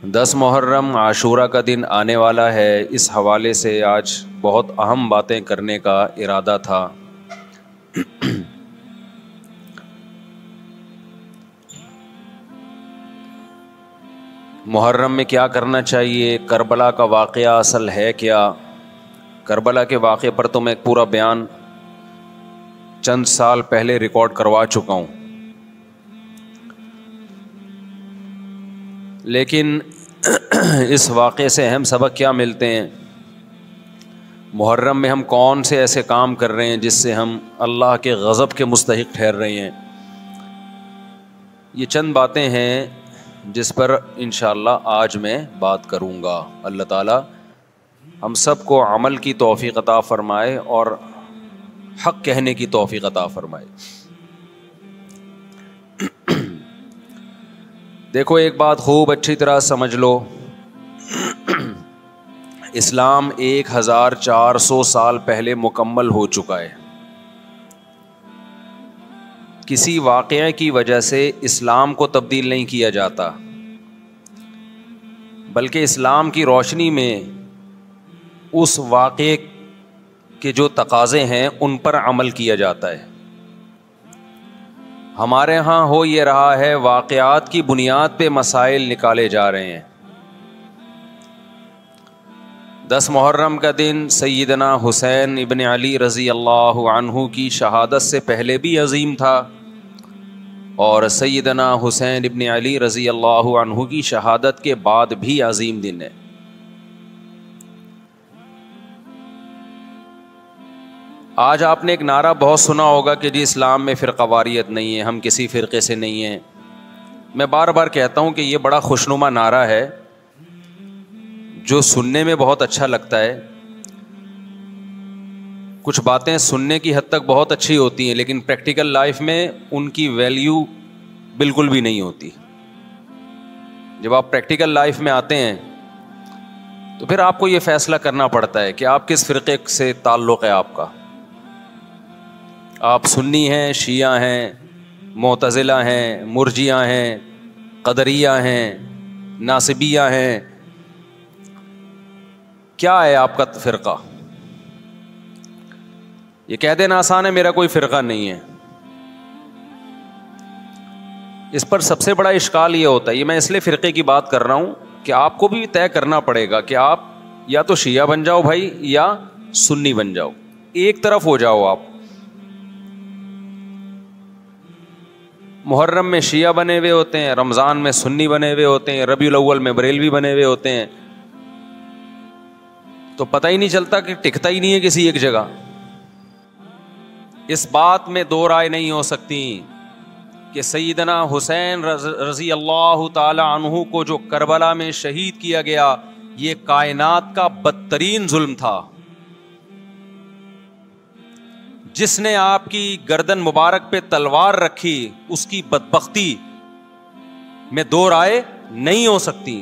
10 محرم عاشورہ کا دن آنے والا ہے. اس حوالے سے آج بہت اہم باتیں کرنے کا ارادہ تھا. محرم میں کیا کرنا چاہیے؟ کربلا کا واقعہ اصل ہے کیا؟ کربلا کے واقعے پر تو میں ایک پورا بیان چند سال پہلے ریکارڈ کروا چکا ہوں، لیکن اس واقعے سے اہم سبق کیا ملتے ہیں؟ محرم میں ہم کون سے ایسے کام کر رہے ہیں جس سے ہم اللہ کے غضب کے مستحق ٹھہر رہے ہیں؟ یہ چند باتیں ہیں جس پر انشاءاللہ آج میں بات کروں گا. اللہ تعالی ہم سب کو عمل کی توفیق عطا فرمائے اور حق کہنے کی توفیق عطا فرمائے. دیکھو ایک بات خوب اچھی طرح سمجھ لو، اسلام 1400 سال پہلے مکمل ہو چکا ہے. کسی واقعے کی وجہ سے اسلام کو تبدیل نہیں کیا جاتا، بلکہ اسلام کی روشنی میں اس واقعے کے جو تقاضے ہیں ان پر عمل کیا جاتا ہے. ہمارے ہاں ہو یہ رہا ہے واقعات کی بنیاد پہ مسائل نکالے جا رہے ہیں. 10 محرم کا دن سیدنا حسین ابن علی رضی اللہ عنہ کی شہادت سے پہلے بھی عظیم تھا، اور سیدنا حسین ابن علی رضی اللہ عنہ کی شہادت کے بعد بھی عظیم دن ہے. آج آپ نے ایک نعرہ بہت سنا ہوگا کہ جی اسلام میں فرقہ واریت نہیں ہے، ہم کسی فرقے سے نہیں ہیں. میں بار بار کہتا ہوں کہ یہ بڑا خوشنما نعرہ ہے جو سننے میں بہت اچھا لگتا ہے. کچھ باتیں سننے کی حد تک بہت اچھی ہوتی ہیں لیکن پریکٹیکل لائف میں ان کی ویلیو بالکل بھی نہیں ہوتی. جب آپ پریکٹیکل لائف میں آتے ہیں تو پھر آپ کو یہ فیصلہ کرنا پڑتا ہے کہ آپ کس فرقے سے تعلق ہے آپ کا. آپ سنی ہیں، شیعہ ہیں، معتزلہ ہیں، مرجیہ ہیں، قدریہ ہیں، ناصبیہ ہیں، کیا ہے آپ کا فرقہ؟ یہ کہہ دینا آسان ہے میرا کوئی فرقہ نہیں ہے. اس پر سب سے بڑا اشکال یہ ہوتا ہے، یہ میں اس لیے فرقے کی بات کر رہا ہوں کہ آپ کو بھی طے کرنا پڑے گا کہ آپ یا تو شیعہ بن جاؤ بھائی یا سنی بن جاؤ، ایک طرف ہو جاؤ. آپ محرم میں شیعہ بنے ہوئے ہوتے ہیں، رمضان میں سنی بنے ہوئے ہوتے ہیں، ربیع الاول میں بریلوی بنے ہوئے ہوتے ہیں، تو پتہ ہی نہیں چلتا کہ ٹکتا ہی نہیں ہے کسی ایک جگہ. اس بات میں دو رائے نہیں ہو سکتی کہ سیدنا حسین رضی اللہ تعالی عنہ کو جو کربلا میں شہید کیا گیا یہ کائنات کا بدترین ظلم تھا. جس نے آپ کی گردن مبارک پہ تلوار رکھی اس کی بدبختی میں دو رائے نہیں ہو سکتی.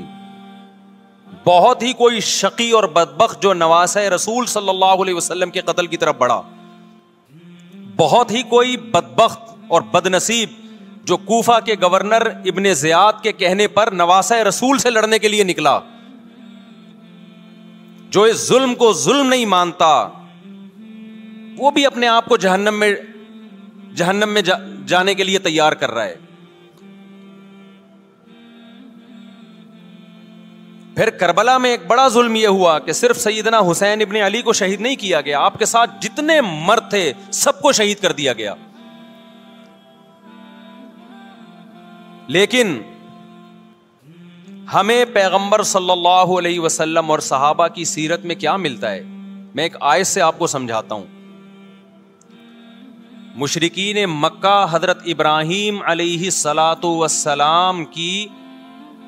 بہت ہی کوئی شقی اور بدبخت جو نواسہ رسول صلی اللہ علیہ وسلم کے قتل کی طرف بڑھا، بہت ہی کوئی بدبخت اور بدنصیب جو کوفہ کے گورنر ابن زیاد کے کہنے پر نواسہ رسول سے لڑنے کے لیے نکلا، جو اس ظلم کو ظلم نہیں مانتا، وہ بھی اپنے آپ کو جہنم میں جانے کے لیے تیار کر رہا ہے. پھر کربلا میں ایک بڑا ظلم یہ ہوا کہ صرف سیدنا حسین ابن علی کو شہید نہیں کیا گیا، آپ کے ساتھ جتنے مرد تھے سب کو شہید کر دیا گیا. لیکن ہمیں پیغمبر صلی اللہ علیہ وسلم اور صحابہ کی سیرت میں کیا ملتا ہے؟ میں ایک آیت سے آپ کو سمجھاتا ہوں. مشرکین مکہ حضرت ابراہیم علیہ الصلاۃ والسلام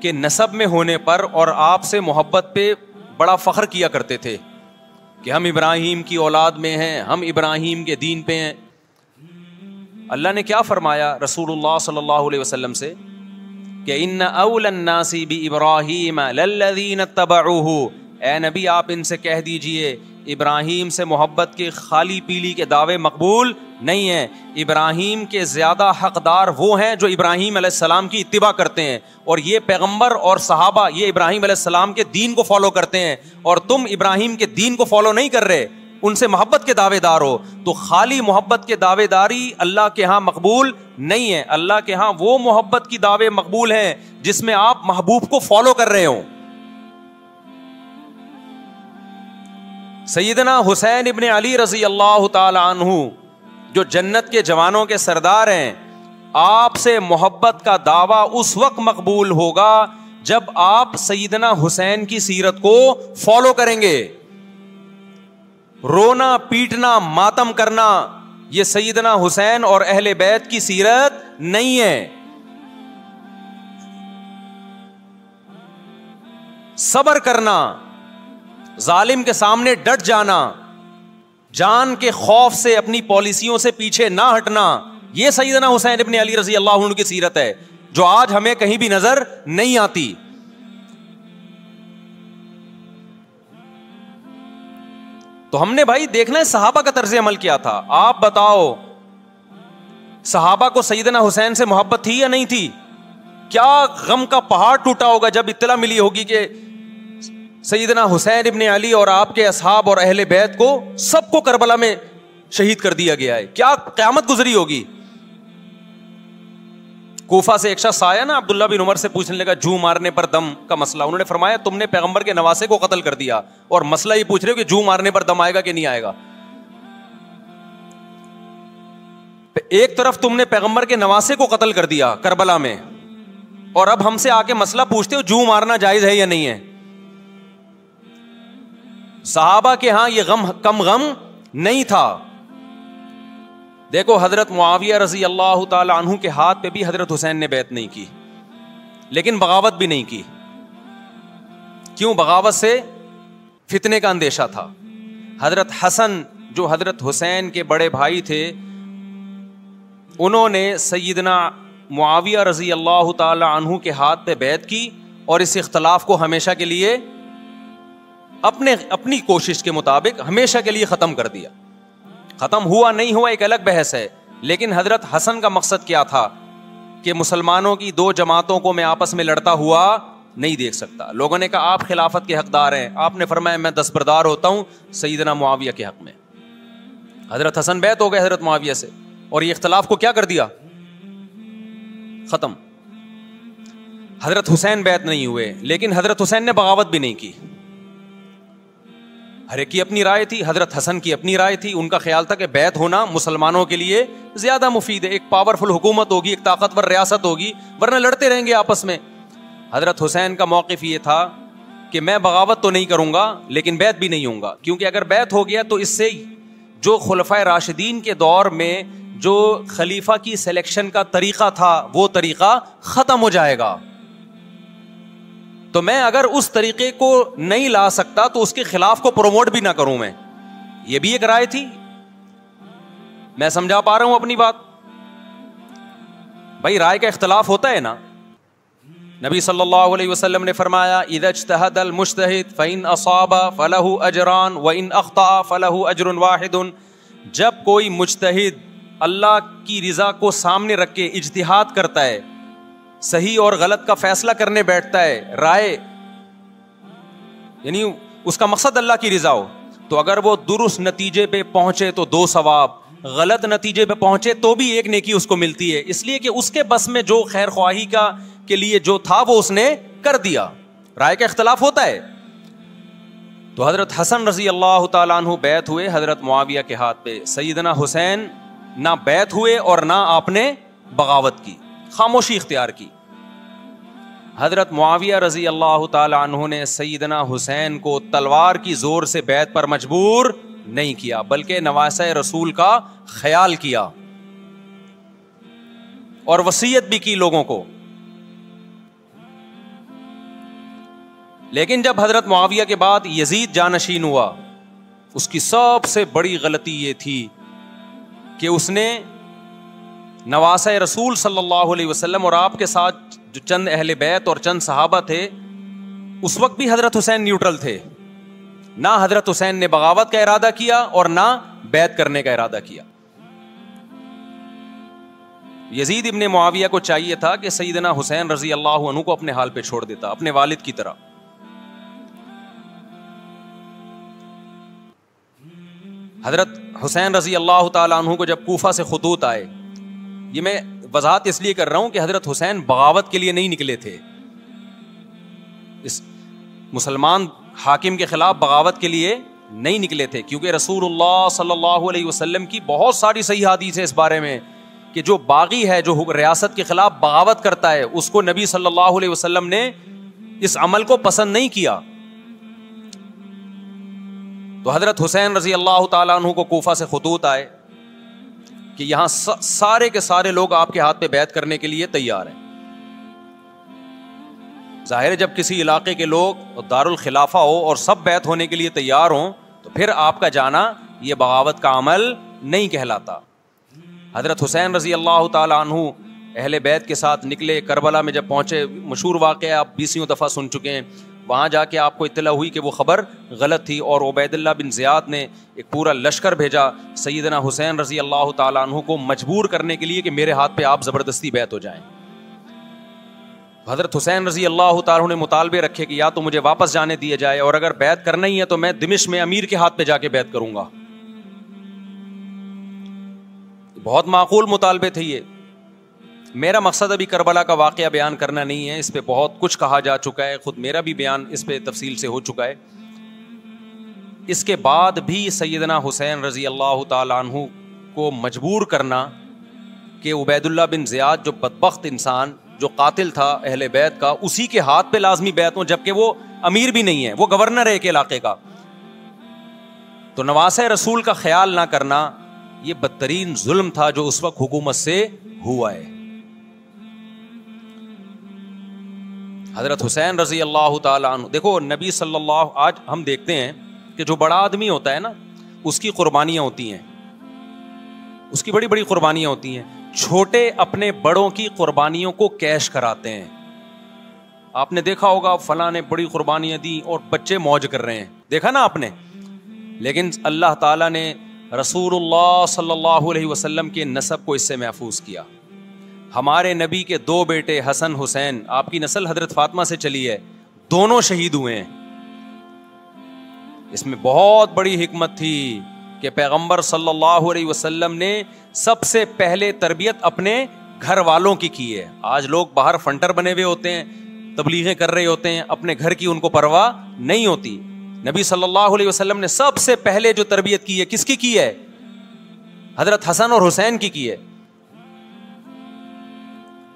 کے نسب میں ہونے پر اور آپ سے محبت پہ بڑا فخر کیا کرتے تھے کہ ہم ابراہیم کی اولاد میں ہیں، ہم ابراہیم کے دین پہ ہیں. اللہ نے کیا فرمایا رسول اللہ صلی اللہ علیہ وسلم سے کہ ان اول الناس بابراہیم للذین اتبعوہ، اے نبی آپ ان سے کہہ دیجئے ابراہیم سے محبت کے خالی پیلی کے دعوے مقبول نہیں ہے. ابراہیم کے زیادہ حقدار وہ ہیں جو ابراہیم علیہ السلام کی اتباع کرتے ہیں, اور یہ پیغمبر اور صحابہ یہ ابراہیم علیہ السلام کے دین کو فالو کرتے ہیں, اور تم ابراہیم کے دین کو فالو نہیں کر رہے, ان سے محبت کے دعوے دار ہو. تو خالی محبت کے دعوے داری اللہ کے ہاں مقبول نہیں ہے. اللہ کے ہاں وہ محبت کی دعوے مقبول ہیں جس میں آپ محبوب کو فالو کر رہے ہوں. سیدنا حسین ابن علی رضی اللہ تعالی عنہ جو جنت کے جوانوں کے سردار ہیں, آپ سے محبت کا دعویٰ اس وقت مقبول ہوگا جب آپ سیدنا حسین کی سیرت کو فالو کریں گے. رونا پیٹنا ماتم کرنا یہ سیدنا حسین اور اہل بیت کی سیرت نہیں ہے. صبر کرنا, ظالم کے سامنے ڈٹ جانا, جان کے خوف سے اپنی پالیسیوں سے پیچھے نہ ہٹنا, یہ سیدنا حسین ابن علی رضی اللہ عنہ کی سیرت ہے جو آج ہمیں کہیں بھی نظر نہیں آتی. تو ہم نے بھائی دیکھنا ہے صحابہ کا طرز عمل کیا تھا. آپ بتاؤ صحابہ کو سیدنا حسین سے محبت تھی یا نہیں تھی؟ کیا غم کا پہاڑ ٹوٹا ہوگا جب اطلاع ملی ہوگی کہ سیدنا حسین ابن علی اور آپ کے اصحاب اور اہل بیت کو سب کو کربلا میں شہید کر دیا گیا ہے. کیا قیامت گزری ہوگی. کوفہ سے ایک شخص آیا نا, عبداللہ بن عمر سے پوچھنے لگا جو مارنے پر دم کا مسئلہ. انہوں نے فرمایا تم نے پیغمبر کے نواسے کو قتل کر دیا اور مسئلہ یہ پوچھ رہے ہو کہ جو مارنے پر دم آئے گا کہ نہیں آئے گا. ایک طرف تم نے پیغمبر کے نواسے کو قتل کر دیا کربلا میں, اور اب ہم سے آ کے مسئلہ پوچھتے ہو جو مارنا جائز ہے یا نہیں ہے. صحابہ کے ہاں یہ غم کم غم نہیں تھا. دیکھو حضرت معاویہ رضی اللہ تعالی عنہ کے ہاتھ پہ بھی حضرت حسین نے بیعت نہیں کی, لیکن بغاوت بھی نہیں کی. کیوں؟ بغاوت سے فتنے کا اندیشہ تھا. حضرت حسن جو حضرت حسین کے بڑے بھائی تھے, انہوں نے سیدنا معاویہ رضی اللہ تعالی عنہ کے ہاتھ پہ بیعت کی اور اس اختلاف کو ہمیشہ کے لیے اپنی کوشش کے مطابق ہمیشہ کے لیے ختم کر دیا. ختم ہوا نہیں ہوا ایک الگ بحث ہے, لیکن حضرت حسن کا مقصد کیا تھا کہ مسلمانوں کی دو جماعتوں کو میں آپس میں لڑتا ہوا نہیں دیکھ سکتا. لوگوں نے کہا آپ خلافت کے حقدار ہیں, آپ نے فرمایا میں دستبردار ہوتا ہوں سیدنا معاویہ کے حق میں. حضرت حسن بیعت ہو گئے حضرت معاویہ سے, اور یہ اختلاف کو کیا کر دیا؟ ختم. حضرت حسین بیعت نہیں ہوئے, لیکن حضرت حسین نے بغاوت بھی نہیں کی. ہر ایک کی اپنی رائے تھی, حضرت حسن کی اپنی رائے تھی. ان کا خیال تھا کہ بیعت ہونا مسلمانوں کے لیے زیادہ مفید ہے, ایک پاورفل حکومت ہوگی, ایک طاقتور ریاست ہوگی, ورنہ لڑتے رہیں گے آپس میں. حضرت حسین کا موقف یہ تھا کہ میں بغاوت تو نہیں کروں گا لیکن بیعت بھی نہیں ہوں گا, کیونکہ اگر بیعت ہو گیا تو اس سے جو خلفائے راشدین کے دور میں جو خلیفہ کی سلیکشن کا طریقہ تھا وہ طریقہ ختم ہو جائے گا. تو میں اگر اس طریقے کو نہیں لا سکتا تو اس کے خلاف کو پروموٹ بھی نہ کروں میں. یہ بھی ایک رائے تھی. میں سمجھا پا رہا ہوں اپنی بات؟ بھائی رائے کا اختلاف ہوتا ہے نا. نبی صلی اللہ علیہ وسلم نے فرمایا اذا اجتہد المجتہد فإن اصاب فلہ اجران وإن اخطأ فلہ اجر واحد. جب کوئی مجتہد اللہ کی رضا کو سامنے رکھ کے اجتہاد کرتا ہے, صحیح اور غلط کا فیصلہ کرنے بیٹھتا ہے, رائے یعنی اس کا مقصد اللہ کی رضا ہو, تو اگر وہ درست نتیجے پہ پہنچے تو 2 ثواب, غلط نتیجے پہ پہنچے تو بھی 1 نیکی اس کو ملتی ہے, اس لیے کہ اس کے بس میں جو خیر خواہی کے لیے جو تھا وہ اس نے کر دیا. رائے کا اختلاف ہوتا ہے. تو حضرت حسن رضی اللہ تعالیٰ عنہ بیعت ہوئے حضرت معاویہ کے ہاتھ پہ. سیدنا حسین نہ بیعت ہوئے اور نہ آپ نے بغاوت کی, خاموشی اختیار کی. حضرت معاویہ رضی اللہ تعالی عنہ نے سیدنا حسین کو تلوار کی زور سے بیعت پر مجبور نہیں کیا, بلکہ نواسہ رسول کا خیال کیا اور وصیت بھی کی لوگوں کو. لیکن جب حضرت معاویہ کے بعد یزید جانشین ہوا, اس کی سب سے بڑی غلطی یہ تھی کہ اس نے نواسہ رسول صلی اللہ علیہ وسلم اور آپ کے ساتھ جو چند اہل بیت اور چند صحابہ تھے, اس وقت بھی حضرت حسین نیوٹرل تھے. نہ حضرت حسین نے بغاوت کا ارادہ کیا اور نہ بیعت کرنے کا ارادہ کیا. یزید ابن معاویہ کو چاہیے تھا کہ سیدنا حسین رضی اللہ عنہ کو اپنے حال پہ چھوڑ دیتا، اپنے والد کی طرح. حضرت حسین رضی اللہ تعالیٰ عنہ کو جب کوفہ سے خطوط آئے، یہ میں وضاحت اس لیے کر رہا ہوں کہ حضرت حسین بغاوت کے لیے نہیں نکلے تھے، اس مسلمان حاکم کے خلاف بغاوت کے لیے نہیں نکلے تھے، کیونکہ رسول اللہ صلی اللہ علیہ وسلم کی بہت ساری صحیح حدیث ہے اس بارے میں کہ جو باغی ہے، جو ریاست کے خلاف بغاوت کرتا ہے، اس کو نبی صلی اللہ علیہ وسلم نے اس عمل کو پسند نہیں کیا. تو حضرت حسین رضی اللہ تعالیٰ عنہ کو کوفہ سے خطوط آئے کہ یہاں سارے کے سارے لوگ آپ کے ہاتھ پہ بیعت کرنے کے لیے تیار ہیں. ظاہر ہے جب کسی علاقے کے لوگ دارالخلافہ ہو اور سب بیعت ہونے کے لیے تیار ہوں تو پھر آپ کا جانا یہ بغاوت کا عمل نہیں کہلاتا. حضرت حسین رضی اللہ تعالیٰ عنہ اہل بیت کے ساتھ نکلے. کربلا میں جب پہنچے، مشہور واقعہ آپ 20 دفعہ سن چکے ہیں، وہاں جا کے آپ کو اطلاع ہوئی کہ وہ خبر غلط تھی اور عبید اللہ بن زیاد نے ایک پورا لشکر بھیجا سیدنا حسین رضی اللہ تعالیٰ عنہ کو مجبور کرنے کے لیے کہ میرے ہاتھ پہ آپ زبردستی بیعت ہو جائیں. حضرت حسین رضی اللہ تعالیٰ عنہ نے مطالبے رکھے کہ یا تو مجھے واپس جانے دیا جائے، اور اگر بیعت کرنا ہی ہے تو میں دمشق میں امیر کے ہاتھ پہ جا کے بیعت کروں گا. بہت معقول مطالبے تھے یہ. میرا مقصد ابھی کربلا کا واقعہ بیان کرنا نہیں ہے، اس پہ بہت کچھ کہا جا چکا ہے، خود میرا بھی بیان اس پہ تفصیل سے ہو چکا ہے. اس کے بعد بھی سیدنا حسین رضی اللہ تعالیٰ عنہ کو مجبور کرنا کہ عبید اللہ بن زیاد جو بدبخت انسان، جو قاتل تھا اہل بیت کا، اسی کے ہاتھ پہ لازمی بیعت ہوں، جبکہ وہ امیر بھی نہیں ہے، وہ گورنر ہے ایک علاقے کا. تو نواسہ رسول کا خیال نہ کرنا یہ بدترین ظلم تھا جو اس وقت حکومت سے ہوا ہے. حضرت حسین رضی اللہ تعالیٰ عنہ، دیکھو نبی صلی اللہ، آج ہم دیکھتے ہیں کہ جو بڑا آدمی ہوتا ہے نا، اس کی قربانیاں ہوتی ہیں، اس کی بڑی بڑی قربانیاں ہوتی ہیں. چھوٹے اپنے بڑوں کی قربانیوں کو کیش کراتے ہیں. آپ نے دیکھا ہوگا فلاں نے بڑی قربانیاں دی اور بچے موج کر رہے ہیں، دیکھا نا آپ نے. لیکن اللہ تعالیٰ نے رسول اللہ صلی اللہ علیہ وسلم کے نسب کو اس سے محفوظ کیا. ہمارے نبی کے 2 بیٹے حسن حسین، آپ کی نسل حضرت فاطمہ سے چلی ہے، دونوں شہید ہوئے ہیں. اس میں بہت بڑی حکمت تھی کہ پیغمبر صلی اللہ علیہ وسلم نے سب سے پہلے تربیت اپنے گھر والوں کی ہے. آج لوگ باہر فنٹر بنے ہوئے ہوتے ہیں، تبلیغیں کر رہے ہوتے ہیں، اپنے گھر کی ان کو پرواہ نہیں ہوتی. نبی صلی اللہ علیہ وسلم نے سب سے پہلے جو تربیت کی ہے، کس کی ہے؟ حضرت حسن اور حسین کی ہے.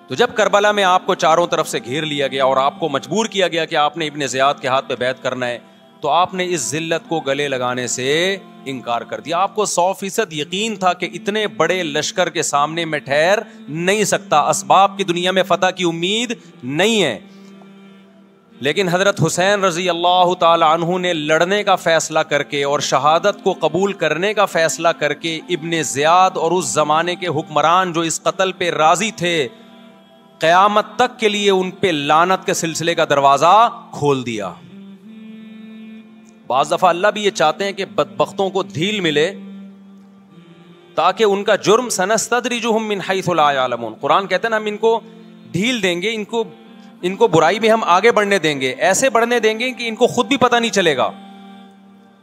تو جب کربلا میں آپ کو چاروں طرف سے گھیر لیا گیا اور آپ کو مجبور کیا گیا کہ آپ نے ابن زیاد کے ہاتھ پہ بیعت کرنا ہے، تو آپ نے اس ذلت کو گلے لگانے سے انکار کر دیا. آپ کو 100% یقین تھا کہ اتنے بڑے لشکر کے سامنے میں ٹھہر نہیں سکتا، اسباب کی دنیا میں فتح کی امید نہیں ہے. لیکن حضرت حسین رضی اللہ تعالی عنہ نے لڑنے کا فیصلہ کر کے اور شہادت کو قبول کرنے کا فیصلہ کر کے ابن زیاد اور اس زمانے کے حکمران جو اس قتل پہ راضی تھے، قیامت تک کے لیے ان پہ لعنت کے سلسلے کا دروازہ کھول دیا. بعض دفعہ اللہ بھی یہ چاہتے ہیں کہ بدبختوں کو ڈھیل ملے تاکہ ان کا جرم سنستدرجہم من حیث لا یعلمون. قرآن کہتے ہیں نا ہم ان کو ڈھیل دیں گے، ان کو برائی میں ہم آگے بڑھنے دیں گے، ایسے بڑھنے دیں گے کہ ان کو خود بھی پتہ نہیں چلے گا،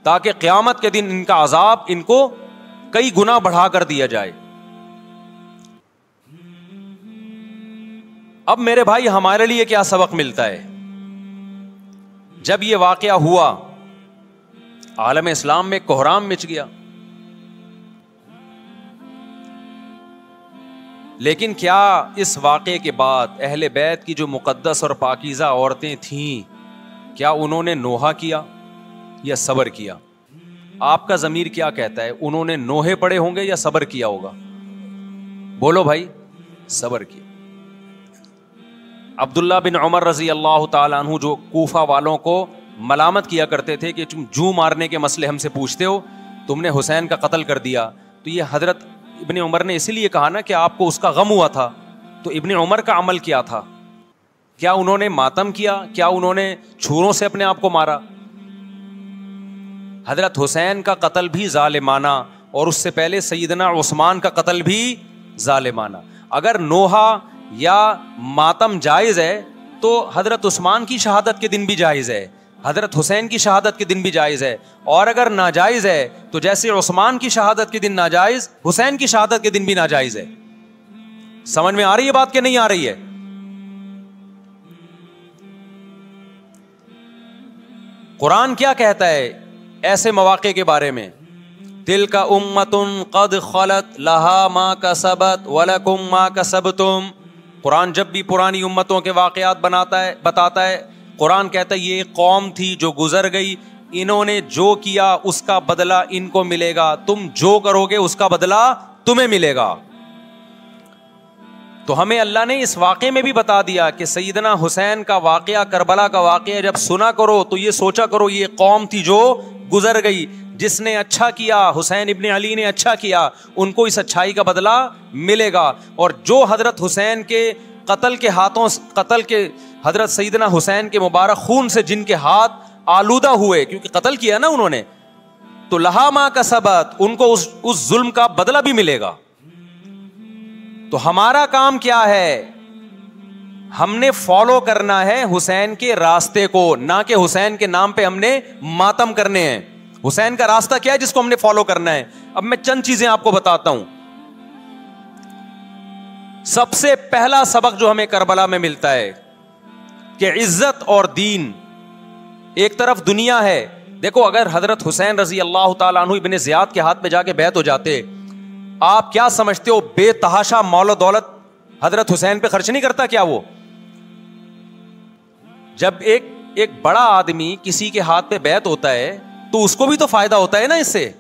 تاکہ قیامت کے دن ان کا عذاب ان کو کئی گنا بڑھا کر دیا جائے. اب میرے بھائی ہمارے لیے کیا سبق ملتا ہے؟ جب یہ واقعہ ہوا عالم اسلام میں کوہرام مچ گیا، لیکن کیا اس واقعے کے بعد اہل بیت کی جو مقدس اور پاکیزہ عورتیں تھیں، کیا انہوں نے نوحہ کیا یا صبر کیا؟ آپ کا ضمیر کیا کہتا ہے؟ انہوں نے نوحے پڑے ہوں گے یا صبر کیا ہوگا؟ بولو بھائی، صبر کیا. عبداللہ بن عمر رضی اللہ تعالیٰ عنہ جو کوفہ والوں کو ملامت کیا کرتے تھے کہ تم جو مارنے کے مسئلے ہم سے پوچھتے ہو، تم نے حسین کا قتل کر دیا، تو یہ حضرت ابن عمر نے اسی لیے کہا نا کہ آپ کو اس کا غم ہوا تھا. تو ابن عمر کا عمل کیا تھا؟ کیا انہوں نے ماتم کیا؟ کیا انہوں نے چھروں سے اپنے آپ کو مارا؟ حضرت حسین کا قتل بھی ظالمانہ، اور اس سے پہلے سیدنا عثمان کا قتل بھی ظالمانہ. اگر نوحہ یا ماتم جائز ہے تو حضرت عثمان کی شہادت کے دن بھی جائز ہے, حضرت حسین کی شہادت کے دن بھی جائز ہے. اور اگر ناجائز ہے تو جیسے عثمان کی شہادت کے دن ناجائز, حسین کی شہادت کے دن بھی ناجائز ہے. سمجھ میں آ رہی ہے بات کہ نہیں آ رہی ہے؟ قرآن کیا کہتا ہے ایسے مواقع کے بارے میں؟ تلک امۃ قد خلت لہا ما کسبت ولکم ما کسبتم. قرآن جب بھی پرانی امتوں کے واقعات بتاتا ہے, قرآن کہتا ہے یہ ایک قوم تھی جو گزر گئی, انہوں نے جو کیا اس کا بدلہ ان کو ملے گا, تم جو کرو گے اس کا بدلہ تمہیں ملے گا. تو ہمیں اللہ نے اس واقعے میں بھی بتا دیا کہ سیدنا حسین کا واقعہ, کربلا کا واقعہ جب سنا کرو تو یہ سوچا کرو یہ قوم تھی جو گزر گئی, جس نے اچھا کیا, حسین ابن علی نے اچھا کیا, ان کو اس اچھائی کا بدلہ ملے گا. اور جو حضرت حسین کے قتل کے حضرت سیدنا حسین کے مبارک خون سے جن کے ہاتھ آلودہ ہوئے, کیونکہ قتل کیا نا انہوں نے, تو لہا ما کسبت, ان کو اس ظلم کا بدلہ بھی ملے گا. تو ہمارا کام کیا ہے؟ ہم نے فالو کرنا ہے حسین کے راستے کو, نہ کہ حسین کے نام پہ ہم نے ماتم کرنے ہیں. حسین کا راستہ کیا ہے جس کو ہم نے فالو کرنا ہے؟ اب میں چند چیزیں آپ کو بتاتا ہوں. سب سے پہلا سبق جو ہمیں کربلا میں ملتا ہے کہ عزت اور دین, ایک طرف دنیا ہے. دیکھو اگر حضرت حسین رضی اللہ تعالیٰ عنہ ابن زیاد کے ہاتھ پہ جا کے بیعت ہو جاتے, آپ کیا سمجھتے ہو بے تحاشا مال و دولت حضرت حسین پہ خرچ نہیں کرتا کیا وہ؟ جب ایک بڑا آدمی کسی کے ہاتھ پہ بیعت ہوتا ہے تو اس کو بھی تو فائدہ ہوتا ہے نا اس سے.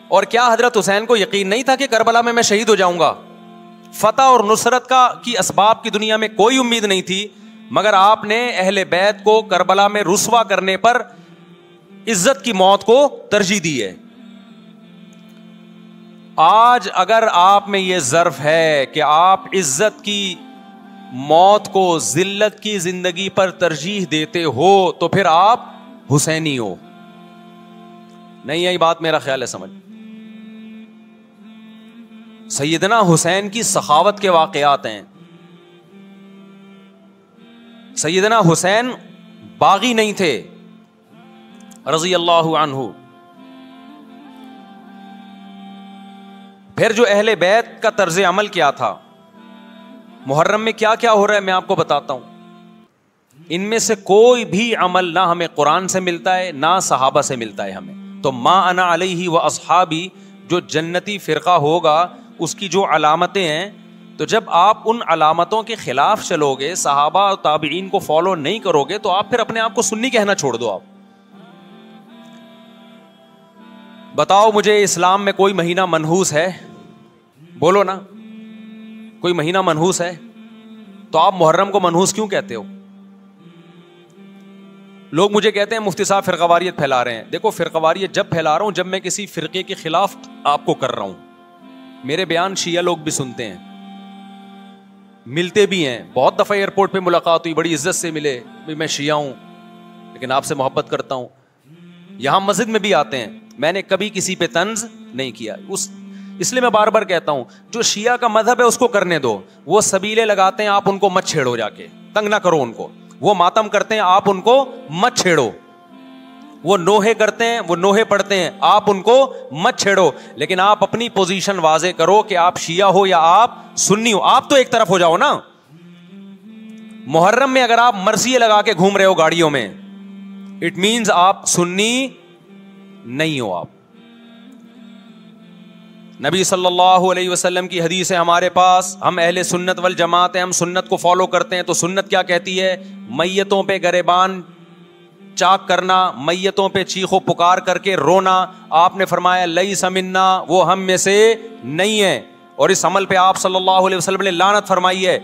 اور کیا حضرت حسین کو یقین نہیں تھا کہ کربلا میں شہید ہو جاؤں گا؟ فتح اور نصرت کی اسباب کی دنیا میں کوئی امید نہیں تھی, مگر آپ نے اہل بیت کو کربلا میں رسوا کرنے پر عزت کی موت کو ترجیح دی ہے. آج اگر آپ میں یہ ظرف ہے کہ آپ عزت کی موت کو ذلت کی زندگی پر ترجیح دیتے ہو تو پھر آپ حسینی ہو. نہیں یہی بات میرا خیال ہے سمجھ. سیدنا حسین کی سخاوت کے واقعات ہیں. سیدنا حسین باغی نہیں تھے رضی اللہ عنہ. پھر جو اہل بیت کا طرز عمل کیا تھا, محرم میں کیا کیا ہو رہا ہے میں آپ کو بتاتا ہوں. ان میں سے کوئی بھی عمل نہ ہمیں قرآن سے ملتا ہے نہ صحابہ سے ملتا ہے ہمیں. تو ما انا علیہ و اصحابی جو جنتی فرقہ ہوگا اس کی جو علامتیں ہیں, تو جب آپ ان علامتوں کے خلاف چلو گے, صحابہ اور تابعین کو فالو نہیں کرو گے, تو آپ پھر اپنے آپ کو سنی کہنا چھوڑ دو. آپ بتاؤ مجھے اسلام میں کوئی مہینہ منحوس ہے؟ بولو نا, کوئی مہینہ منحوس ہے؟ تو آپ محرم کو منحوس کیوں کہتے ہو؟ لوگ مجھے کہتے ہیں مفتی صاحب فرقواریت پھیلا رہے ہیں. دیکھو فرقواریت جب پھیلا رہا ہوں جب میں کسی فرقے کے خلاف آپ کو کر رہا ہوں. میرے بیان شیعہ لوگ بھی سنتے ہیں, ملتے بھی ہیں. بہت دفعہ ایئرپورٹ پہ ملاقات ہوئی, بڑی عزت سے ملے, میں شیعہ ہوں لیکن آپ سے محبت کرتا ہوں. یہاں مسجد میں بھی آتے ہیں, میں نے کبھی کسی پہ طنز نہیں کیا. اس لیے میں بار بار کہتا ہوں جو شیعہ کا مذہب ہے اس کو کرنے دو. وہ سبیلے لگاتے ہیں, آپ ان کو مت چھیڑو, جا کے تنگ نہ کرو ان کو. وہ ماتم کرتے ہیں, آپ ان کو مت چھیڑو. وہ نوحے کرتے ہیں, وہ نوحے پڑھتے ہیں, آپ ان کو مت چھیڑو. لیکن آپ اپنی پوزیشن واضح کرو کہ آپ شیعہ ہو یا آپ سنی ہو. آپ تو ایک طرف ہو جاؤ نا. محرم میں اگر آپ مرثیے لگا کے گھوم رہے ہو گاڑیوں میں, اٹ مینز آپ سنی نہیں ہو. آپ نبی صلی اللہ علیہ وسلم کی حدیث ہے ہمارے پاس, ہم اہل سنت والجماعت ہیں, ہم سنت کو فالو کرتے ہیں. تو سنت کیا کہتی ہے؟ میتوں پہ گریبان چاک کرنا, میتوں پہ چیخ و پکار کر کے رونا. آپ نے فرمایا لیس منا, وہ ہم میں سے نہیں ہے. اور اس عمل پہ آپ صلی اللہ علیہ وسلم نے لعنت فرمائی ہے.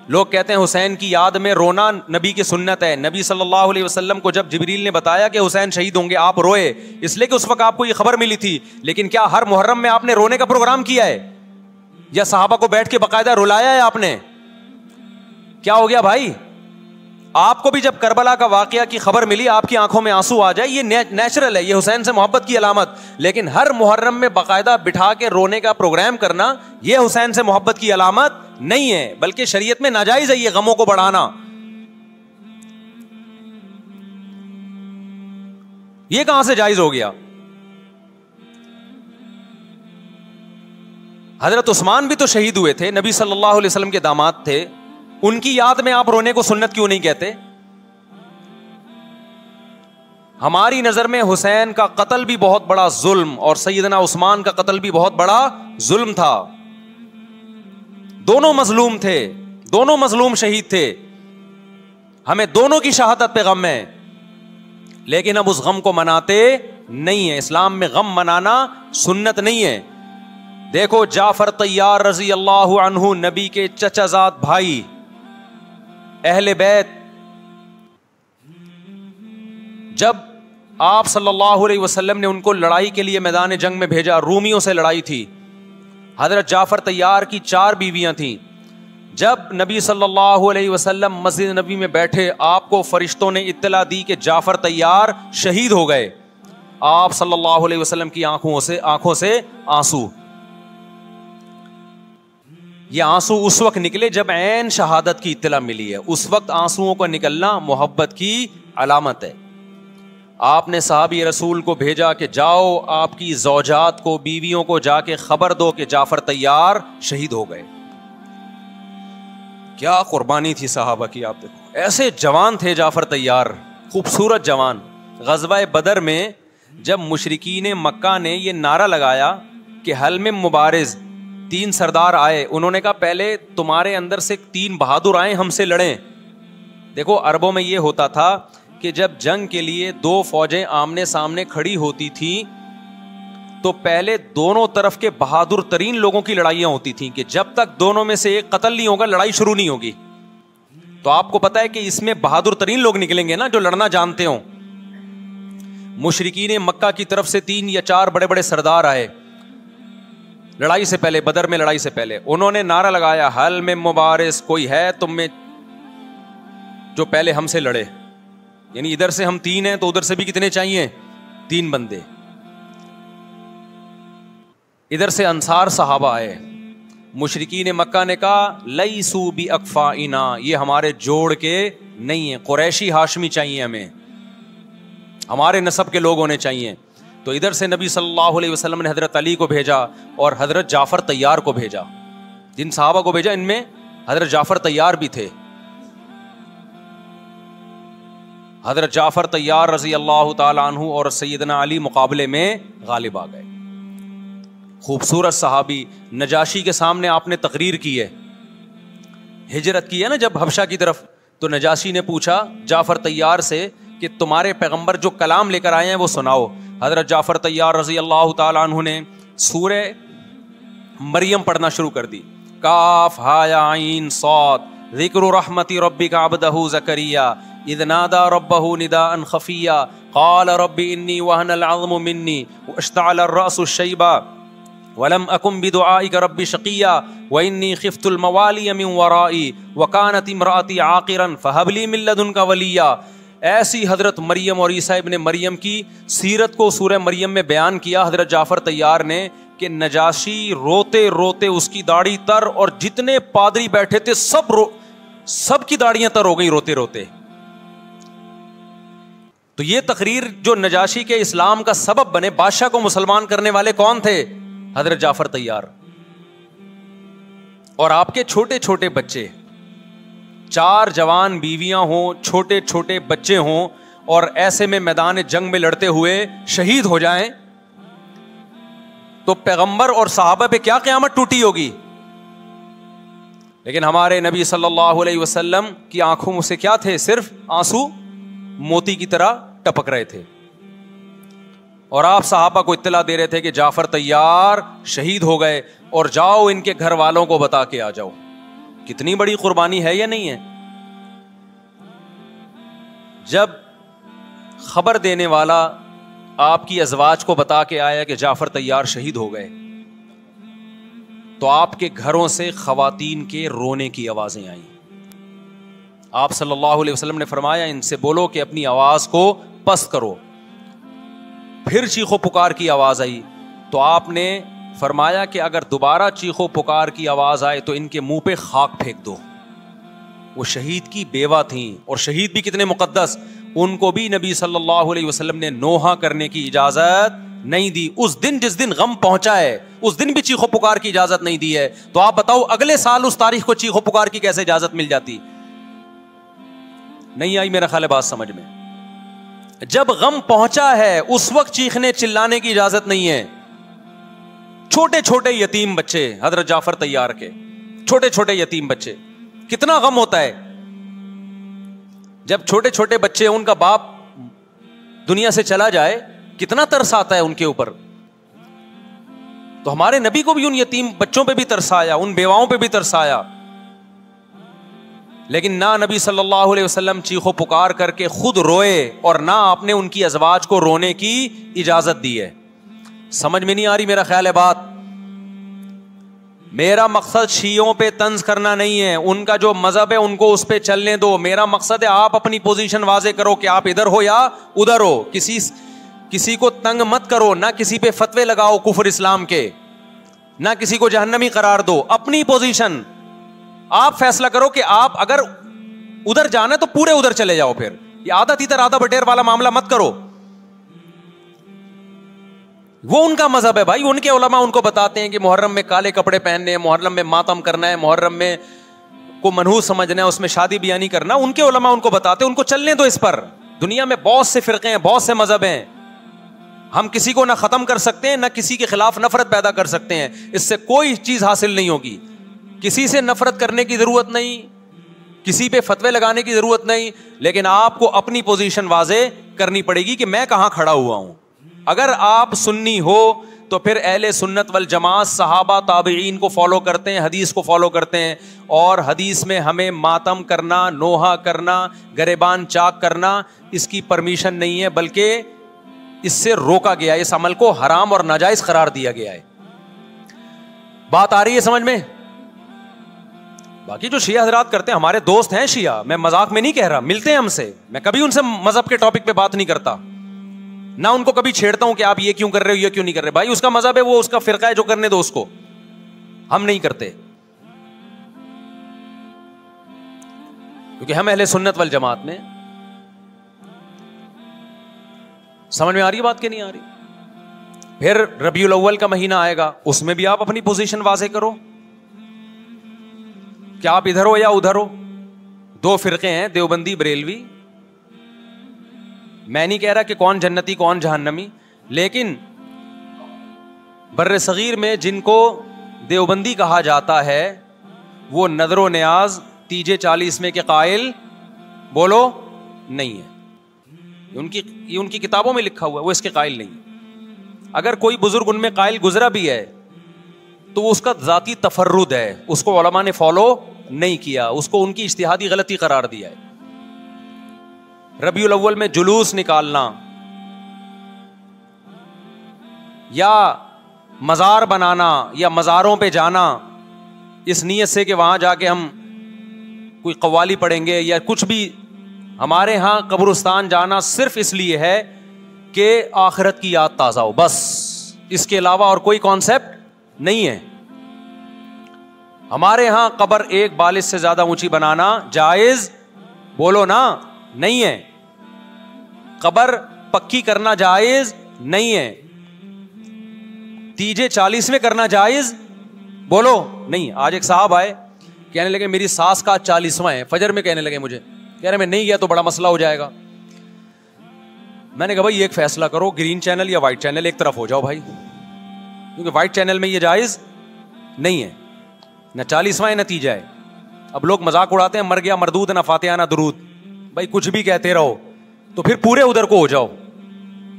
لوگ کہتے ہیں حسین کی یاد میں رونا نبی کی سنت ہے. نبی صلی اللہ علیہ وسلم کو جب جبریل نے بتایا کہ حسین شہید ہوں گے, آپ روئے, اس لیے کہ اس وقت آپ کو یہ خبر ملی تھی. لیکن کیا ہر محرم میں آپ نے رونے کا پروگرام کیا ہے, یا صحابہ کو بیٹھ کے باقاعدہ رلایا ہے آپ نے؟ کیا ہو گیا بھائی؟ آپ کو بھی جب کربلا کا واقعہ کی خبر ملی آپ کی آنکھوں میں آنسو آ جائے، یہ نیچرل ہے، یہ حسین سے محبت کی علامت. لیکن ہر محرم میں باقاعدہ بٹھا کے رونے کا پروگرام کرنا یہ حسین سے محبت کی علامت نہیں ہے، بلکہ شریعت میں ناجائز ہے یہ غموں کو بڑھانا. یہ کہاں سے جائز ہو گیا؟ حضرت عثمان بھی تو شہید ہوئے تھے، نبی صلی اللہ علیہ وسلم کے داماد تھے، ان کی یاد میں آپ رونے کو سنت کیوں نہیں کہتے؟ ہماری نظر میں حسین کا قتل بھی بہت بڑا ظلم اور سیدنا عثمان کا قتل بھی بہت بڑا ظلم تھا. دونوں مظلوم تھے، دونوں مظلوم شہید تھے، ہمیں دونوں کی شہادت پہ غم ہے، لیکن اب اس غم کو مناتے نہیں ہیں. اسلام میں غم منانا سنت نہیں ہے. دیکھو جعفر طیار رضی اللہ عنہ، نبی کے چچا زاد بھائی، اہل بیت، جب آپ صلی اللہ علیہ وسلم نے ان کو لڑائی کے لیے میدان جنگ میں بھیجا، رومیوں سے لڑائی تھی، حضرت جعفر طیار کی 4 بیویاں تھیں. جب نبی صلی اللہ علیہ وسلم مسجد نبی میں بیٹھے، آپ کو فرشتوں نے اطلاع دی کہ جعفر طیار شہید ہو گئے. آپ صلی اللہ علیہ وسلم کی آنکھوں سے آنسو. یہ آنسو اس وقت نکلے جب عین شہادت کی اطلاع ملی ہے، اس وقت آنسوؤں کا نکلنا محبت کی علامت ہے. آپ نے صحابی رسول کو بھیجا کہ جاؤ آپ کی زوجات کو، بیویوں کو جا کے خبر دو کہ جعفر طیار شہید ہو گئے. کیا قربانی تھی صحابہ کی، آپ دیکھو ایسے جوان تھے جعفر طیار، خوبصورت جوان. غزوہ بدر میں جب مشرکین مکہ نے یہ نعرہ لگایا کہ حل میں مبارز، 3 سردار آئے، انہوں نے کہا پہلے تمہارے اندر سے 3 بہادر آئیں ہم سے لڑیں. دیکھو عربوں میں یہ ہوتا تھا کہ جب جنگ کے لیے 2 فوجیں آمنے سامنے کھڑی ہوتی تھیں تو پہلے دونوں طرف کے بہادر ترین لوگوں کی لڑائیاں ہوتی تھیں کہ جب تک دونوں میں سے ایک قتل نہیں ہوگا لڑائی شروع نہیں ہوگی. تو آپ کو پتا ہے کہ اس میں بہادر ترین لوگ نکلیں گے نا جو لڑنا جانتے ہوں. مشرکین مکہ کی طرف سے 3 یا 4 بڑے بڑے سردار آئے لڑائی سے پہلے، بدر میں لڑائی سے پہلے. انہوں نے نعرہ لگایا حل میں مبارز، کوئی ہے تم میں جو پہلے ہم سے لڑے. یعنی ادھر سے ہم 3 ہیں تو ادھر سے بھی کتنے چاہیے؟ 3 بندے. ادھر سے انصار صحابہ آئے. مشرکین مکہ نے کہا لیسو بی اکفائنا، یہ ہمارے جوڑ کے نہیں ہیں، قریشی ہاشمی چاہیے، ہمیں ہمارے نسب کے لوگ ہونے چاہیے. تو ادھر سے نبی صلی اللہ علیہ وسلم نے حضرت علی کو بھیجا اور حضرت جعفر طیار کو بھیجا. جن صحابہ کو بھیجا ان میں حضرت جعفر طیار بھی تھے. حضرت جعفر طیار رضی اللہ تعالی عنہ اور سیدنا علی مقابلے میں غالب آ گئے. خوبصورت صحابی، نجاشی کے سامنے آپ نے تقریر کی ہے، ہجرت کی ہے نا جب حبشہ کی طرف، تو نجاشی نے پوچھا جعفر طیار سے کہ تمہارے پیغمبر جو کلام لے کر آئے ہیں وہ سناؤ. حضرت جعفر طیار رضی اللہ تعالی عنہ نے سورہ مریم پڑھنا شروع کر دی. کاف ہا یا عین صاد ذکر رحمت ربک عبدہ زکریا اذ نادى ربه نداء خفيا قال رب اني وهن العظم مني واشتعل الراس شيبا ولم اكن بدعائك رب شقيا واني خفت الموالي من ورائي وكانت امراتي عاقرا فهب لي من لدنك وليا. ایسی حضرت مریم اور عیسیٰ ابن مریم کی سیرت کو سورہ مریم میں بیان کیا حضرت جعفر طیار نے کہ نجاشی روتے روتے، اس کی داڑھی تر، اور جتنے پادری بیٹھے تھے سب کی داڑیاں تر ہو گئی روتے روتے. تو یہ تقریر جو نجاشی کے اسلام کا سبب بنے، بادشاہ کو مسلمان کرنے والے کون تھے؟ حضرت جعفر طیار. اور آپ کے چھوٹے چھوٹے بچے، 4 جوان بیویاں ہوں، چھوٹے چھوٹے بچے ہوں، اور ایسے میں میدان جنگ میں لڑتے ہوئے شہید ہو جائیں تو پیغمبر اور صحابہ پہ کیا قیامت ٹوٹی ہوگی. لیکن ہمارے نبی صلی اللہ علیہ وسلم کی آنکھوں سے کیا تھے؟ صرف آنسو موتی کی طرح ٹپک رہے تھے. اور آپ صحابہ کو اطلاع دے رہے تھے کہ جعفر طیار شہید ہو گئے اور جاؤ ان کے گھر والوں کو بتا کے آ جاؤ. کتنی بڑی قربانی ہے یا نہیں ہے؟ جب خبر دینے والا آپ کی ازواج کو بتا کے آیا کہ جعفر طیار شہید ہو گئے تو آپ کے گھروں سے خواتین کے رونے کی آوازیں آئیں. آپ صلی اللہ علیہ وسلم نے فرمایا ان سے بولو کہ اپنی آواز کو پست کرو. پھر چیخو پکار کی آواز آئی تو آپ نے فرمایا کہ اگر دوبارہ چیخو پکار کی آواز آئے تو ان کے منہ پہ خاک پھینک دو. وہ شہید کی بیوہ تھیں, اور شہید بھی کتنے مقدس, ان کو بھی نبی صلی اللہ علیہ وسلم نے نوحہ کرنے کی اجازت نہیں دی. اس دن جس دن غم پہنچا ہے اس دن بھی چیخو پکار کی اجازت نہیں دی ہے, تو آپ بتاؤ اگلے سال اس تاریخ کو چیخو پکار کی کیسے اجازت مل جاتی؟ نہیں آئی میرا خیال ہے بات سمجھ میں. جب غم پہنچا ہے اس وقت چیخنے چلانے کی اجازت نہیں ہے. چھوٹے چھوٹے یتیم بچے, حضرت جعفر طیار کے چھوٹے چھوٹے یتیم بچے, کتنا غم ہوتا ہے جب چھوٹے چھوٹے بچے, ان کا باپ دنیا سے چلا جائے, کتنا ترس آتا ہے ان کے اوپر. تو ہمارے نبی کو بھی ان یتیم بچوں پہ بھی ترس آیا, ان بیواؤں پہ بھی ترس آیا, لیکن نہ نبی صلی اللہ علیہ وسلم چیخو پکار کر کے خود روئے اور نہ آپ نے ان کی ازواج کو رونے کی اجازت دی ہے. سمجھ میں نہیں آ رہی میرا خیال ہے بات. میرا مقصد شیعوں پہ طنز کرنا نہیں ہے, ان کا جو مذہب ہے ان کو اس پہ چلنے دو. میرا مقصد ہے آپ اپنی پوزیشن واضح کرو کہ آپ ادھر ہو یا ادھر ہو. کسی کو تنگ مت کرو, نہ کسی پہ فتوے لگاؤ کفر اسلام کے, نہ کسی کو جہنمی قرار دو. اپنی پوزیشن آپ فیصلہ کرو کہ آپ اگر ادھر جانا ہے تو پورے ادھر چلے جاؤ. پھر یہ آدھا تیتر آدھا بٹیر والا معاملہ مت کرو. وہ ان کا مذہب ہے بھائی, ان کے علماء ان کو بتاتے ہیں کہ محرم میں کالے کپڑے پہننے ہیں, محرم میں ماتم کرنا ہے, محرم میں کو منحوس سمجھنا ہے, اس میں شادی بیانی کرنا. ان کے علماء ان کو بتاتے ہیں, ان کو چلنے دو اس پر. دنیا میں بہت سے فرقے ہیں, بہت سے مذہب ہیں, ہم کسی کو نہ ختم کر سکتے ہیں نہ کسی کے خلاف نفرت پیدا کر سکتے ہیں. اس سے کوئی چیز حاصل نہیں ہوگی. کسی سے نفرت کرنے کی ضرورت نہیں, کسی پہ فتوے لگانے کی ضرورت نہیں, لیکن آپ کو اپنی پوزیشن واضح کرنی پڑے گی کہ میں کہاں کھڑا ہوا ہوں. اگر آپ سنی ہو تو پھر اہل سنت والجماعت صحابہ تابعین کو فالو کرتے ہیں, حدیث کو فالو کرتے ہیں, اور حدیث میں ہمیں ماتم کرنا, نوحہ کرنا, گریبان چاک کرنا اس کی پرمیشن نہیں ہے, بلکہ اس سے روکا گیا ہے, اس عمل کو حرام اور ناجائز قرار دیا گیا ہے. بات آ رہی ہے سمجھ میں؟ باقی جو شیعہ حضرات کرتے ہیں, ہمارے دوست ہیں شیعہ, میں مذاق میں نہیں کہہ رہا, ملتے ہیں ہم سے, میں کبھی ان سے مذہب کے ٹاپک پہ بات نہیں کرتا, نہ ان کو کبھی چھیڑتا ہوں کہ آپ یہ کیوں کر رہے ہو, یہ کیوں نہیں کر رہے. بھائی اس کا مذہب ہے, وہ اس کا فرقہ ہے, جو کرنے دو اس کو, ہم نہیں کرتے, کیونکہ ہم اہل سنت والجماعت میں. سمجھ میں آ رہی ہے بات کہ نہیں آ رہی؟ پھر ربیع الاول کا مہینہ آئے گا, اس میں بھی آپ اپنی پوزیشن واضح کرو کہ آپ ادھر ہو یا ادھر ہو. دو فرقے ہیں, دیوبندی بریلوی. میں نہیں کہہ رہا کہ کون جنتی کون جہنمی, لیکن بر صغیر میں جن کو دیوبندی کہا جاتا ہے وہ نظر و نیاز تیجے 40 میں کے قائل بولو نہیں ہے. یہ ان کی کتابوں میں لکھا ہوا ہے, وہ اس کے قائل نہیں. اگر کوئی بزرگ ان میں قائل گزرا بھی ہے تو وہ اس کا ذاتی تفرد ہے, اس کو علماء نے فالو نہیں کیا, اس کو ان کی اجتہادی غلطی قرار دیا ہے. ربیع الاول میں جلوس نکالنا یا مزار بنانا یا مزاروں پہ جانا اس نیت سے کہ وہاں جا کے ہم کوئی قوالی پڑھیں گے یا کچھ بھی, ہمارے ہاں قبرستان جانا صرف اس لیے ہے کہ آخرت کی یاد تازہ ہو, بس. اس کے علاوہ اور کوئی کانسیپٹ نہیں ہے. ہمارے ہاں قبر ایک بالش سے زیادہ اونچی بنانا جائز بولو نا نہیں ہے. قبر پکی کرنا جائز نہیں ہے. تیجے 40 میں کرنا جائز بولو نہیں. آج ایک صاحب آئے, کہنے لگے میری ساس کا 40واں ہے, فجر میں کہنے لگے مجھے, کہہ رہے میں نہیں گیا تو بڑا مسئلہ ہو جائے گا. میں نے کہا بھائی ایک فیصلہ کرو, گرین چینل یا وائٹ چینل, ایک طرف ہو جاؤ بھائی, کیونکہ وائٹ چینل میں یہ جائز نہیں ہے, نہ 40واں نتیجہ ہے. اب لوگ مذاق اڑاتے ہیں مر گیا مردود نہ فاتحہ نہ درود. بھائی کچھ بھی کہتے رہو تو پھر پورے ادھر کو ہو جاؤ,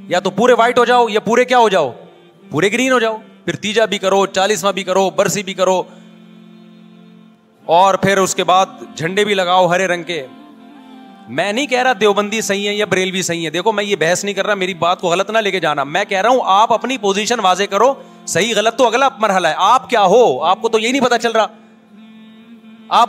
یا تو پورے وائٹ ہو جاؤ یا پورے کیا ہو جاؤ, پورے گرین ہو جاؤ. پھر تیجا بھی کرو, 40واں بھی کرو, برسی بھی کرو, اور پھر اس کے بعد جھنڈے بھی لگاؤ ہرے رنگ کے. میں نہیں کہہ رہا دیوبندی صحیح ہے یا بریلوی صحیح ہے, دیکھو میں یہ بحث نہیں کر رہا, میری بات کو غلط نہ لے کے جانا. میں کہہ رہا ہوں آپ اپنی پوزیشن واضح کرو, صحیح غلط تو اگلا مرحلہ ہے. آپ کیا ہو, آپ کو تو یہی نہیں پتا چل رہا. آپ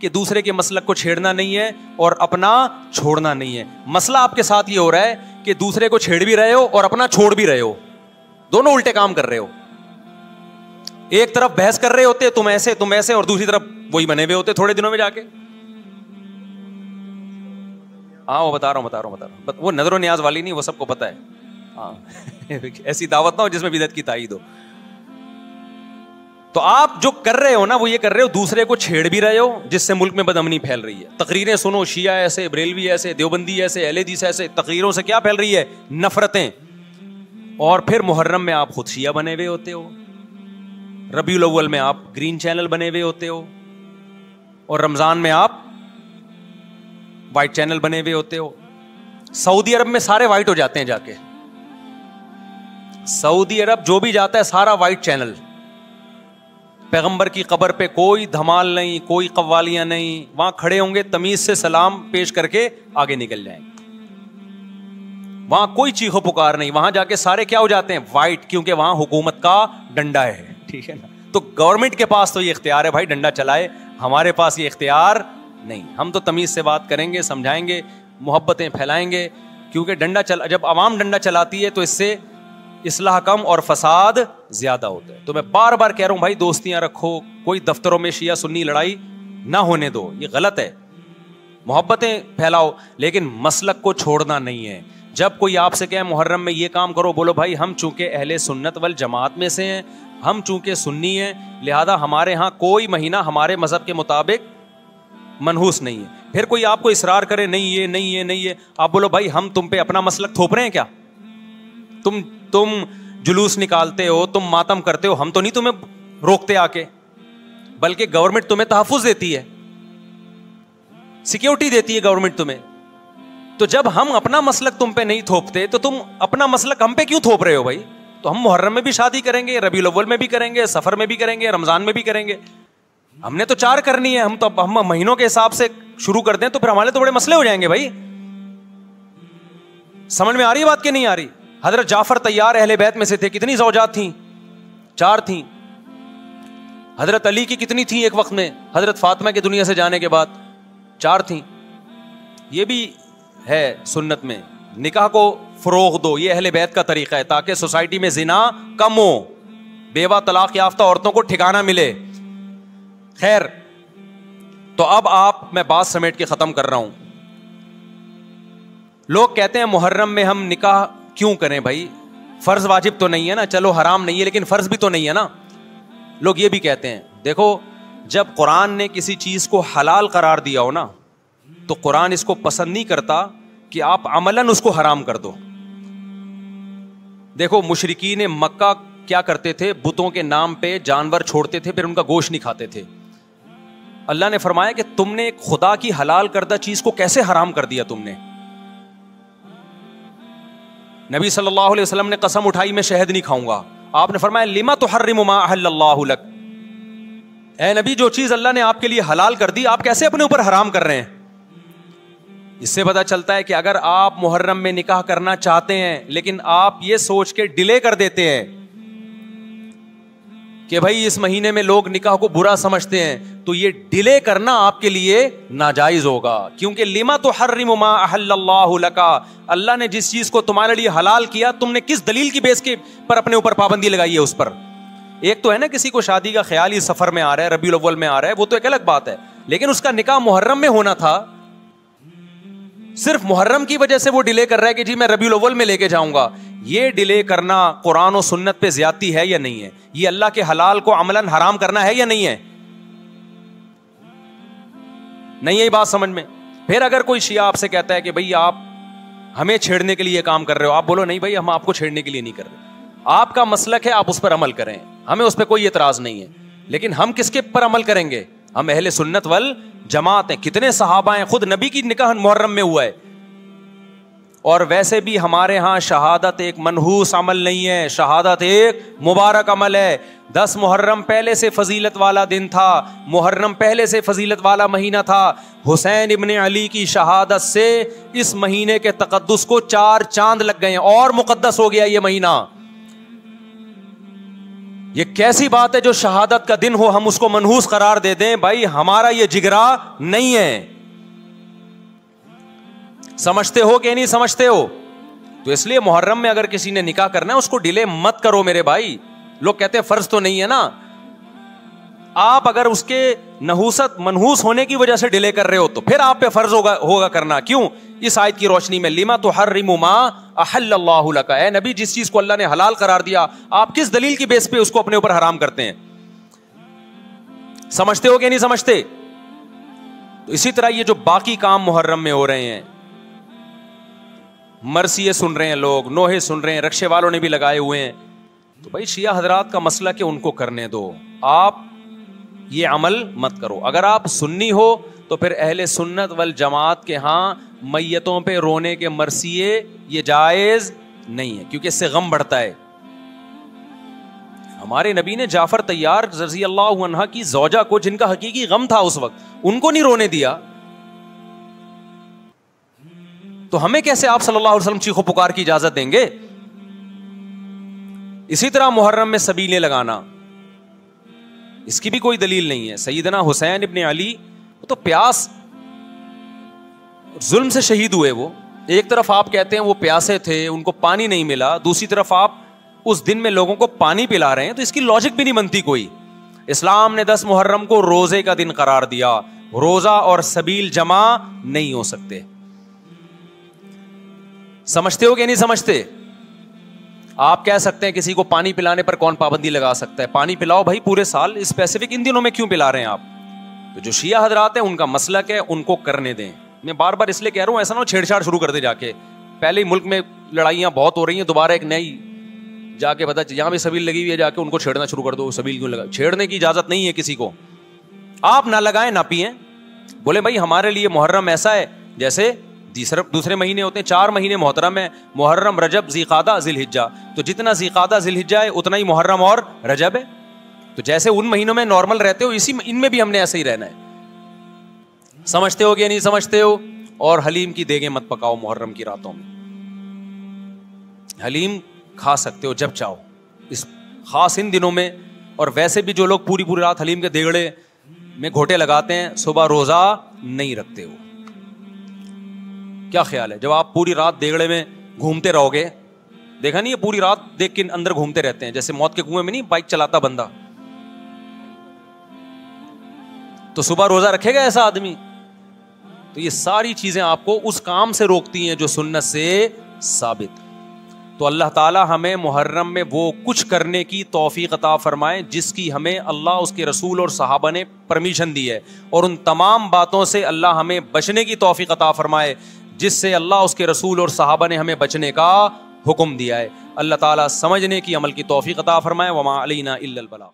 کہ دوسرے کے مسلک کو چھیڑنا نہیں ہے اور اپنا چھوڑنا نہیں ہے. مسئلہ آپ کے ساتھ یہ ہو رہا ہے کہ دوسرے کو چھیڑ بھی رہے ہو اور اپنا چھوڑ بھی رہے ہو, دونوں الٹے کام کر رہے ہو. ایک طرف بحث کر رہے ہوتے تم ایسے اور دوسری طرف وہی بنے ہوئے ہوتے تھوڑے دنوں میں جا کے. ہاں وہ بتا رہا ہوں وہ نظر و نیاز والی نہیں, وہ سب کو پتا ہے. ہاں ایسی دعوت نہ ہو جس میں بدعت کی تائید ہو. تو آپ جو کر رہے ہو نا وہ یہ کر رہے ہو دوسرے کو چھیڑ بھی رہے ہو, جس سے ملک میں بدامنی پھیل رہی ہے. تقریریں سنو, شیعہ ایسے, بریلوی ایسے, دیوبندی ایسے, اہل حدیث ایسے, تقریروں سے کیا پھیل رہی ہے؟ نفرتیں. اور پھر محرم میں آپ خود شیعہ بنے ہوئے ہوتے ہو, ربیع الاول میں آپ گرین چینل بنے ہوئے ہوتے ہو, اور رمضان میں آپ وائٹ چینل بنے ہوئے ہوتے ہو. سعودی عرب میں سارے وائٹ ہو جاتے ہیں جا کے. سعودی عرب جو بھی جاتا ہے سارا وائٹ چینل. پیغمبر کی قبر پہ کوئی دھمال نہیں, کوئی قوالیاں نہیں, وہاں کھڑے ہوں گے تمیز سے سلام پیش کر کے آگے نکل جائیں گے. وہاں کوئی چیخو پکار نہیں, وہاں جا کے سارے کیا ہو جاتے ہیں؟ وائٹ, کیونکہ وہاں حکومت کا ڈنڈا ہے. ٹھیک ہے نا. تو گورنمنٹ کے پاس تو یہ اختیار ہے بھائی ڈنڈا چلائے, ہمارے پاس یہ اختیار نہیں. ہم تو تمیز سے بات کریں گے, سمجھائیں گے, محبتیں پھیلائیں گے, کیونکہ جب عوام ڈنڈا چلاتی ہے تو اس سے اصلاح کم اور فساد زیادہ ہوتا ہے. تو میں بار بار کہہ رہا ہوں بھائی دوستیاں رکھو, کوئی دفتروں میں شیعہ سنی لڑائی نہ ہونے دو, یہ غلط ہے. محبتیں پھیلاؤ لیکن مسلک کو چھوڑنا نہیں ہے. جب کوئی آپ سے کہے محرم میں یہ کام کرو, بولو بھائی ہم چونکہ اہل سنت والجماعت میں سے ہیں, ہم چونکہ سنی ہیں, لہذا ہمارے ہاں کوئی مہینہ ہمارے مذہب کے مطابق منحوس نہیں ہے. پھر کوئی آپ کو اصرار کرے نہیں یہ, آپ بولو بھائی ہم تم پہ اپنا مسلک تھوپ رہے ہیں کیا؟ تم جلوس نکالتے ہو, تم ماتم کرتے ہو, ہم تو نہیں تمہیں روکتے آ کے, بلکہ گورنمنٹ تمہیں تحفظ دیتی ہے, سیکیورٹی دیتی ہے گورنمنٹ تمہیں. تو جب ہم اپنا مسلک تم پہ نہیں تھوپتے تو تم اپنا مسلک ہم پہ کیوں تھوپ رہے ہو بھائی؟ تو ہم محرم میں بھی شادی کریں گے, ربیع الاول میں بھی کریں گے, سفر میں بھی کریں گے, رمضان میں بھی کریں گے. ہم نے تو 4 کرنی ہے. ہم مہینوں کے حساب سے شروع کر دیں تو پھر ہمارے تو بڑے مسئلے ہو جائیں گے بھائی. سمجھ میں آ رہی ہے بات کہ نہیں آ رہی؟ حضرت جعفر طیار اہل بیت میں سے تھے, کتنی زوجات تھیں؟ 4 تھیں. حضرت علی کی کتنی تھیں ایک وقت میں؟ حضرت فاطمہ کے دنیا سے جانے کے بعد 4 تھیں. یہ بھی ہے سنت میں, نکاح کو فروغ دو, یہ اہل بیت کا طریقہ ہے تاکہ سوسائٹی میں زنا کم ہو, بیوہ طلاق یافتہ عورتوں کو ٹھکانہ ملے. خیر, تو اب میں بات سمیٹ کے ختم کر رہا ہوں. لوگ کہتے ہیں محرم میں ہم نکاح کیوں کریں بھائی, فرض واجب تو نہیں ہے نا, چلو حرام نہیں ہے لیکن فرض بھی تو نہیں ہے نا. لوگ یہ بھی کہتے ہیں, دیکھو جب قرآن نے کسی چیز کو حلال قرار دیا ہو نا تو قرآن اس کو پسند نہیں کرتا کہ آپ عملاً اس کو حرام کر دو. دیکھو مشرکین مکہ کیا کرتے تھے, بتوں کے نام پہ جانور چھوڑتے تھے, پھر ان کا گوشت نہیں کھاتے تھے. اللہ نے فرمایا کہ تم نے ایک خدا کی حلال کردہ چیز کو کیسے حرام کر دیا تم نے. نبی صلی اللہ علیہ وسلم نے قسم اٹھائی میں شہد نہیں کھاؤں گا. آپ نے فرمایا لما تحرم ما احل اللہ لک, اے نبی جو چیز اللہ نے آپ کے لیے حلال کر دی آپ کیسے اپنے اوپر حرام کر رہے ہیں. اس سے پتا چلتا ہے کہ اگر آپ محرم میں نکاح کرنا چاہتے ہیں لیکن آپ یہ سوچ کے ڈیلے کر دیتے ہیں کہ بھائی اس مہینے میں لوگ نکاح کو برا سمجھتے ہیں, تو یہ ڈیلے کرنا آپ کے لیے ناجائز ہوگا. کیونکہ لما تحرم ما احل اللہ لک, اللہ نے جس چیز کو تمہارے لیے حلال کیا تم نے کس دلیل کی بیس کے پر اپنے اوپر پابندی لگائی ہے اس پر. ایک تو ہے نا کسی کو شادی کا خیال ہی سفر میں آ رہا ہے, ربیع الاول میں آ رہا ہے, وہ تو ایک الگ بات ہے, لیکن اس کا نکاح محرم میں ہونا تھا, صرف محرم کی وجہ سے وہ ڈیلے کر رہا ہے کہ جی میں ربیع الاول میں لے کے جاؤں گا. یہ ڈیلے کرنا قرآن و سنت پہ زیادتی ہے یا نہیں ہے؟ یہ اللہ کے حلال کو عملاً حرام کرنا ہے یا نہیں ہے؟ نہیں ہے یہ بات سمجھ میں. پھر اگر کوئی شیعہ آپ سے کہتا ہے کہ بھئی آپ ہمیں چھیڑنے کے لیے یہ کام کر رہے ہو, آپ بولو نہیں بھائی ہم آپ کو چھیڑنے کے لیے نہیں کر رہے, آپ کا مسلک ہے, آپ اس پر عمل کریں, ہمیں اس پہ کوئی اعتراض نہیں ہے. لیکن ہم کس کے پر عمل کریں گے؟ ہم اہل سنت والجماعت ہیں. کتنے صحابہ ہیں, خود نبی کی نکاح محرم میں ہوا ہے. اور ویسے بھی ہمارے ہاں شہادت ایک منحوس عمل نہیں ہے, شہادت ایک مبارک عمل ہے. 10 محرم پہلے سے فضیلت والا دن تھا, محرم پہلے سے فضیلت والا مہینہ تھا. حسین ابن علی کی شہادت سے اس مہینے کے تقدس کو 4 چاند لگ گئے ہیں اور مقدس ہو گیا یہ مہینہ. یہ کیسی بات ہے جو شہادت کا دن ہو ہم اس کو منحوس قرار دے دیں؟ بھائی ہمارا یہ جگرا نہیں ہے. سمجھتے ہو کہ نہیں سمجھتے ہو؟ تو اس لیے محرم میں اگر کسی نے نکاح کرنا ہے اس کو ڈیلے مت کرو میرے بھائی. لوگ کہتے ہیں فرض تو نہیں ہے نا. آپ اگر اس کے نحوست منحوس ہونے کی وجہ سے ڈیلے کر رہے ہو تو پھر آپ پہ فرض ہوگا کرنا. کیوں؟ اس آیت کی روشنی میں لما تحرم ما احل اللہ لک. اے نبی جس چیز کو اللہ نے حلال قرار دیا آپ کس دلیل کی بیس پہ اس کو اپنے اوپر حرام کرتے ہیں؟ سمجھتے ہو کہ نہیں سمجھتے؟ تو اسی طرح یہ جو باقی کام محرم میں ہو رہے ہیں، مرثیے سن رہے ہیں لوگ، نوحے سن رہے ہیں، رکشے والوں نے بھی لگائے ہوئے ہیں، تو بھائی شیعہ حضرات کا مسئلہ کہ ان کو کرنے دو، آپ یہ عمل مت کرو. اگر آپ سنی ہو تو پھر اہل سنت والجماعت کے ہاں میتوں پہ رونے کے مرثیے یہ جائز نہیں ہے، کیونکہ اس سے غم بڑھتا ہے. ہمارے نبی نے جعفر طیار رضی اللہ عنہ کی زوجہ کو، جن کا حقیقی غم تھا اس وقت، ان کو نہیں رونے دیا. تو ہمیں کیسے آپ صلی اللہ علیہ وسلم چیخو پکار کی اجازت دیں گے؟ اسی طرح محرم میں سبیلیں لگانا، اس کی بھی کوئی دلیل نہیں ہے. سیدنا حسین ابن علی تو پیاس ظلم سے شہید ہوئے. وہ ایک طرف آپ کہتے ہیں وہ پیاسے تھے، ان کو پانی نہیں ملا، دوسری طرف آپ اس دن میں لوگوں کو پانی پلا رہے ہیں، تو اس کی لاجک بھی نہیں بنتی کوئی. اسلام نے 10 محرم کو روزے کا دن قرار دیا. روزہ اور سبیل جمع نہیں ہو سکتے. سمجھتے ہو کہ نہیں سمجھتے؟ آپ کہہ سکتے ہیں کسی کو پانی پلانے پر کون پابندی لگا سکتا ہے؟ پانی پلاؤ بھائی پورے سال، اسپیسیفک ان دنوں میں کیوں پلا رہے ہیں آپ؟ تو جو شیعہ حضرات ہیں ان کا مسلک ہے، ان کو کرنے دیں. میں بار بار اس لیے کہہ رہا ہوں ایسا نہ ہو چھیڑ چھاڑ شروع کر دے جا کے. پہلے ہی ملک میں لڑائیاں بہت ہو رہی ہیں، دوبارہ ایک نئی جا کے پتا یہاں بھی سبیل لگی ہوئی ہے، جا کے ان کو چھیڑنا شروع کر دو. سبیل کیوں لگا؟ چھیڑنے کی اجازت نہیں ہے کسی کو. آپ نہ لگائیں نہ پئیں. بولے بھائی ہمارے لیے محرم ایسا ہے جیسے دوسرے مہینے ہوتے ہیں. 4 مہینے محترم ہے، محرم، رجب، ذیقعدہ، ذی الحجہ. تو جتنا ذیقعدہ ذی الحجہ ہے اتنا ہی محرم اور رجب ہے. تو جیسے ان مہینوں میں نارمل رہتے ہو ان میں بھی ہم نے ایسے ہی رہنا ہے. سمجھتے ہو کہ نہیں سمجھتے ہو؟ اور حلیم کی دیگیں مت پکاؤ محرم کی راتوں میں. حلیم کھا سکتے ہو جب چاہو اس خاص ان دنوں میں. اور ویسے بھی جو لوگ پوری رات حلیم کے دیگڑے میں گھوٹے لگاتے ہیں صبح روزہ نہیں رکھتے ہو. کیا خیال ہے جب آپ پوری رات دیگڑے میں گھومتے رہو گے؟ دیکھا نہیں یہ پوری رات دیکھ کے اندر گھومتے رہتے ہیں جیسے موت کے کنویں میں نہیں بائک چلاتا بندہ. تو صبح روزہ رکھے گا ایسا آدمی؟ تو یہ ساری چیزیں آپ کو اس کام سے روکتی ہیں جو سنت سے ثابت. تو اللہ تعالیٰ ہمیں محرم میں وہ کچھ کرنے کی توفیق عطا فرمائے جس کی ہمیں اللہ، اس کے رسول اور صحابہ نے پرمیشن دی ہے، اور ان تمام باتوں سے اللہ ہمیں بچنے کی توفیق عطا فرمائے جس سے اللہ، اس کے رسول اور صحابہ نے ہمیں بچنے کا حکم دیا ہے. اللہ تعالیٰ سمجھنے کی، عمل کی توفیق عطا فرمائے. وما علینا الا البلاغ.